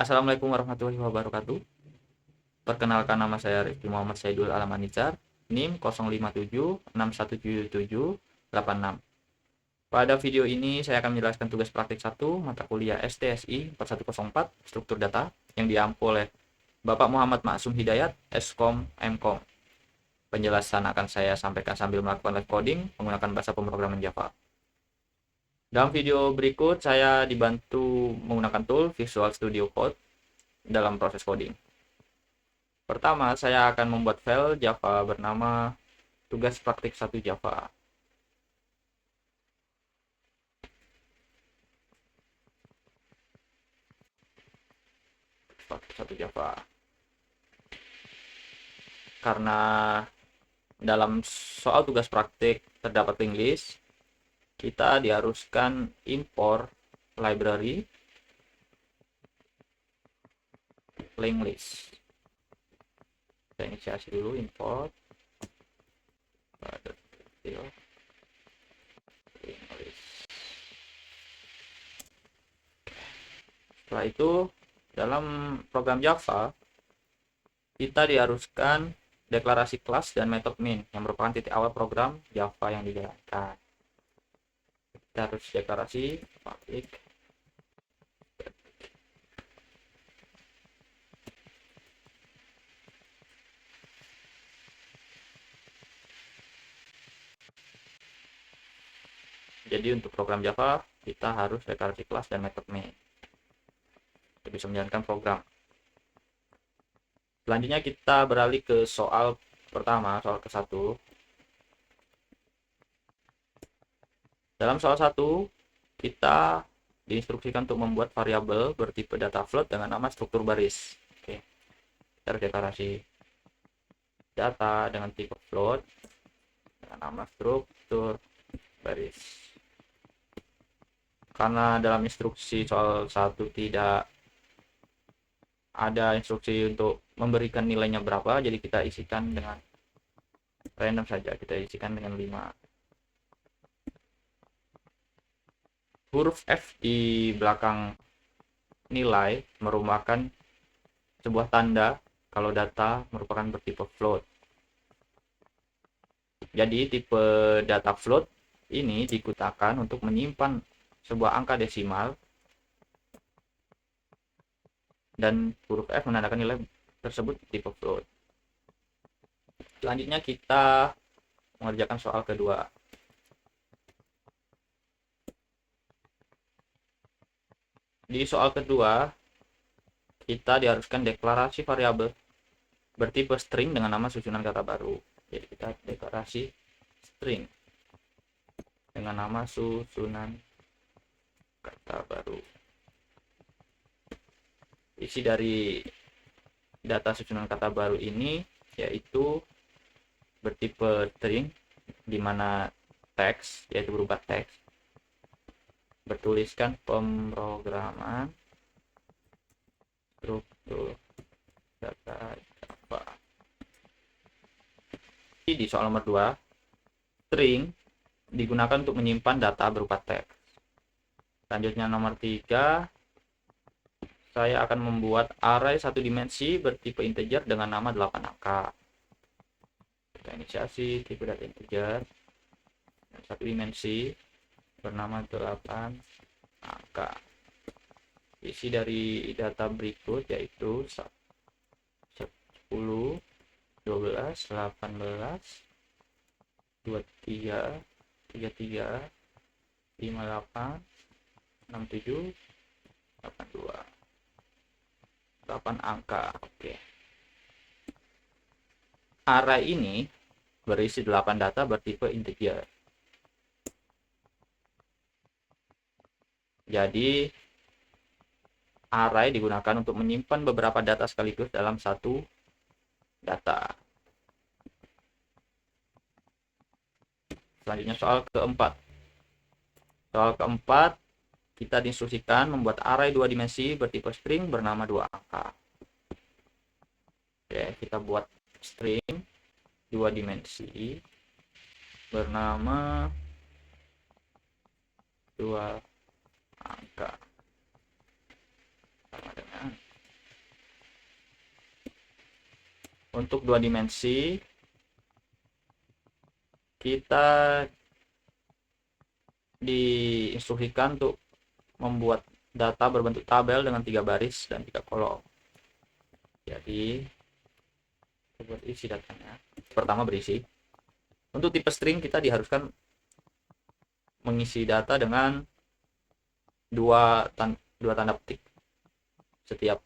Assalamualaikum warahmatullahi wabarakatuh. Perkenalkan, nama saya Rifki Muhammad Saidul Alamanicar, NIM 057617786. Pada video ini saya akan menjelaskan tugas praktik 1 mata kuliah STSI 4104 Struktur Data yang diampu oleh Bapak Muhammad Maksum Hidayat, Eskom Mkom. Penjelasan akan saya sampaikan sambil melakukan live coding menggunakan bahasa pemrograman Java. Dalam video berikut saya dibantu menggunakan tool Visual Studio Code dalam proses coding. Pertama, saya akan membuat file Java bernama tugas praktik 1 Java. Praktik 1 Java. Karena dalam soal tugas praktik terdapat link list, kita diharuskan import library link list. Saya inisiasi dulu import link list. Setelah itu, dalam program Java kita diharuskan deklarasi kelas dan metode main yang merupakan titik awal program Java yang dijalankan. Kita harus deklarasi public jadi untuk program Java kita harus deklarasi kelas dan metode main untuk bisa menjalankan program. Selanjutnya kita beralih ke soal pertama, soal ke-1. Dalam soal 1 kita diinstruksikan untuk membuat variabel bertipe data float dengan nama struktur baris. Oke. Kita harus deklarasi data dengan tipe float dengan nama struktur baris. Karena dalam instruksi soal 1 tidak ada instruksi untuk memberikan nilainya berapa, jadi kita isikan dengan random saja, kita isikan dengan 5. Huruf F di belakang nilai merupakan sebuah tanda kalau data merupakan bertipe float. Jadi tipe data float ini digunakan untuk menyimpan sebuah angka desimal dan huruf F menandakan nilai tersebut tipe float. Selanjutnya kita mengerjakan soal kedua. Di soal kedua kita diharuskan deklarasi variabel bertipe string dengan nama susunan kata baru. Jadi kita deklarasi string dengan nama susunan kata baru. Isi dari data susunan kata baru ini yaitu bertipe string, di mana teks yaitu berupa teks bertuliskan pemrograman struktur data Java. Di soal nomor 2, string digunakan untuk menyimpan data berupa teks. Selanjutnya nomor 3, saya akan membuat array 1 dimensi bertipe integer dengan nama 8 angka. Kita inisiasi tipe data integer 1 dimensi bernama 8 angka. Isi dari data berikut yaitu 10, 12, 18, 23, 33, 58, 67, 82. 8 angka. Oke. Array ini berisi 8 data bertipe integer. Jadi array digunakan untuk menyimpan beberapa data sekaligus dalam satu data. Selanjutnya soal keempat. Soal keempat, kita diinstruksikan membuat array 2 dimensi bertipe string bernama 2 angka. Oke, kita buat string 2 dimensi bernama 2 angka sama dengan untuk 2 dimensi kita diinstruksikan untuk membuat data berbentuk tabel dengan 3 baris dan 3 kolom. Jadi buat isi datanya. Pertama berisi. Untuk tipe string kita diharuskan mengisi data dengan dua tanda petik setiap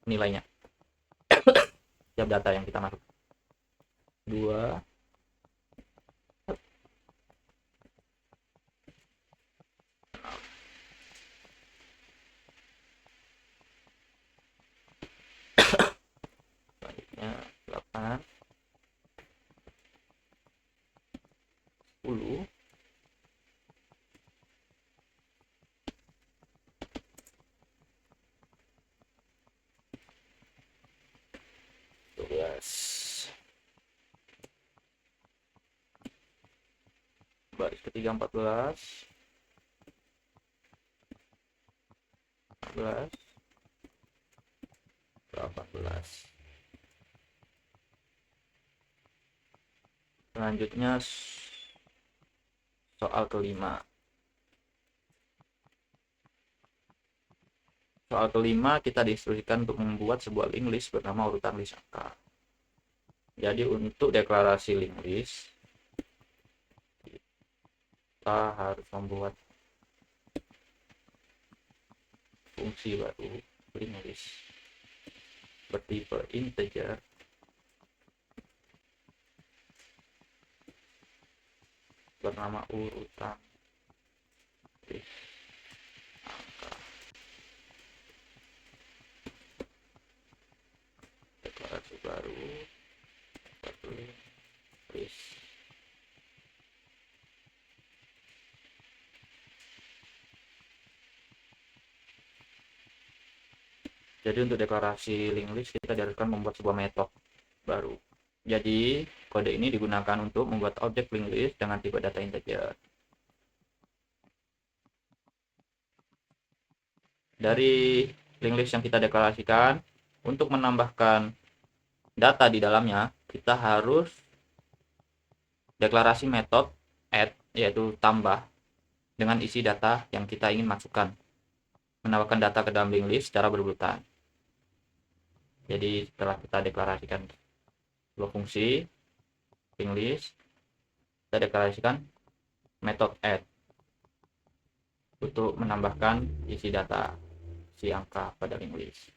nilainya. Setiap data yang kita masuk. 2 selanjutnya 8 10 12 baris ketiga 14 15 18. Selanjutnya soal kelima. Soal kelima kita diinstruksikan untuk membuat sebuah link list bernama urutan list angka. Jadi untuk deklarasi link list kita harus membuat fungsi baru link list bertipe integer bernama urutan list angka. Deklarasi baru list. Jadi untuk deklarasi link list kita diharuskan membuat sebuah metode baru. Jadi kode ini digunakan untuk membuat objek link list dengan tipe data integer. Dari link list yang kita deklarasikan, untuk menambahkan data di dalamnya, kita harus deklarasi metode add, yaitu tambah, dengan isi data yang kita ingin masukkan. Menambahkan data ke dalam link list secara berurutan. Jadi setelah kita deklarasikan dua fungsi link list, kita deklarasikan metode add untuk menambahkan isi data si angka pada link list.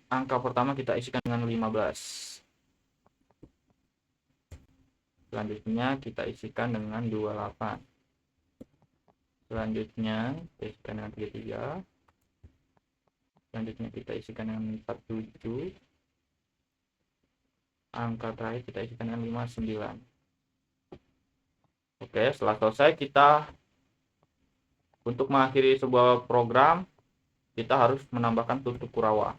Angka pertama kita isikan dengan 15. Selanjutnya kita isikan dengan 28. Selanjutnya kita isikan dengan 33. Selanjutnya kita isikan dengan 47. Angka terakhir kita isikan dengan 59. Oke, setelah selesai kita untuk mengakhiri sebuah program kita harus menambahkan tutup kurang.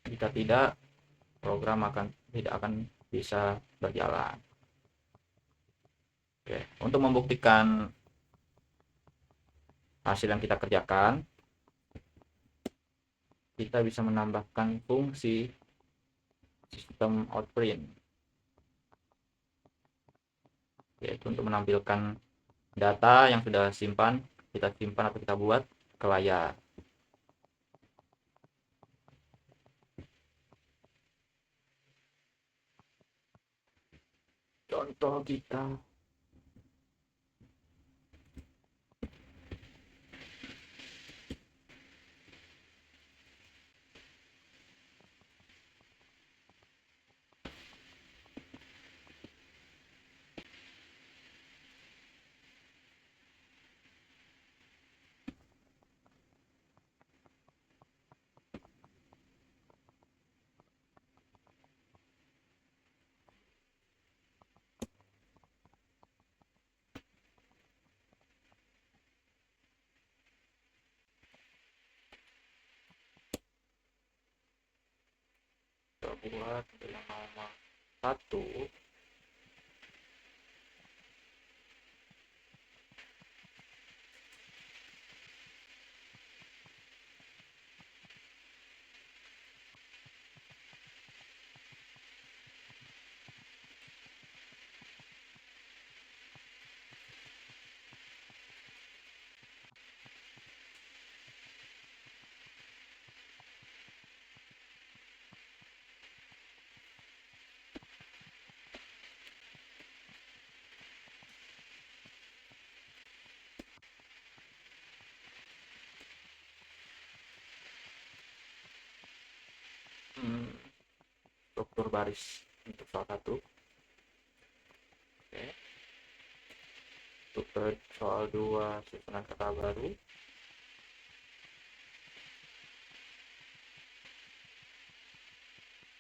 Jika tidak, program tidak akan bisa berjalan. Oke, untuk membuktikan hasil yang kita kerjakan, kita bisa menambahkan fungsi sistem outprint, yaitu untuk menampilkan data yang sudah kita simpan atau kita buat ke layar. Contoh kita buat yang nomor 1. berbaris untuk soal 1. Oke. Untuk soal 2 susunan kata baru.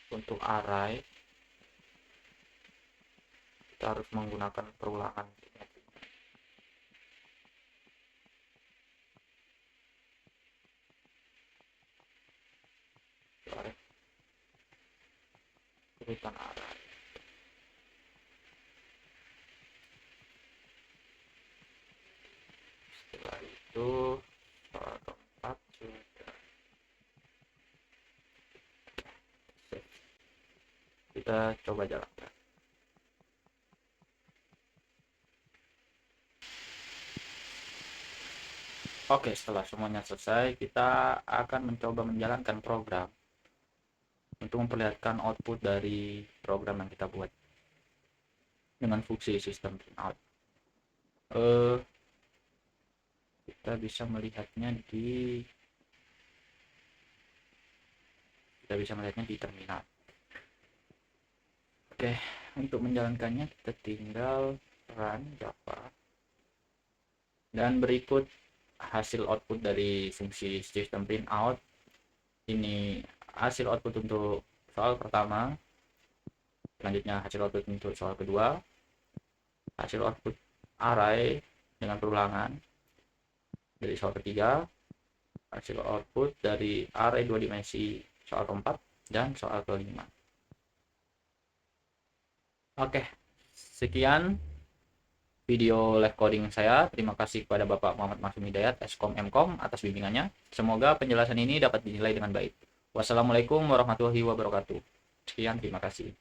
Untuk array kita harus menggunakan perulangan. Urutan array. Setelah itu soal keempat sudah kita coba jalankan. Oke, setelah semuanya selesai, kita akan mencoba menjalankan program untuk memperlihatkan output dari program yang kita buat dengan fungsi sistem printout. Kita bisa melihatnya di terminal. Oke, untuk menjalankannya kita tinggal run Java dan berikut hasil output dari fungsi sistem printout. Ini hasil output untuk soal pertama, selanjutnya hasil output untuk soal kedua, hasil output array dengan perulangan dari soal ketiga, hasil output dari array 2 dimensi soal keempat, dan soal kelima. Oke, sekian video live coding saya. Terima kasih kepada Bapak Muhammad Maksum Hidayat, Eskom Mkom, atas bimbingannya. Semoga penjelasan ini dapat dinilai dengan baik. Wassalamualaikum warahmatullahi wabarakatuh. Sekian, terima kasih.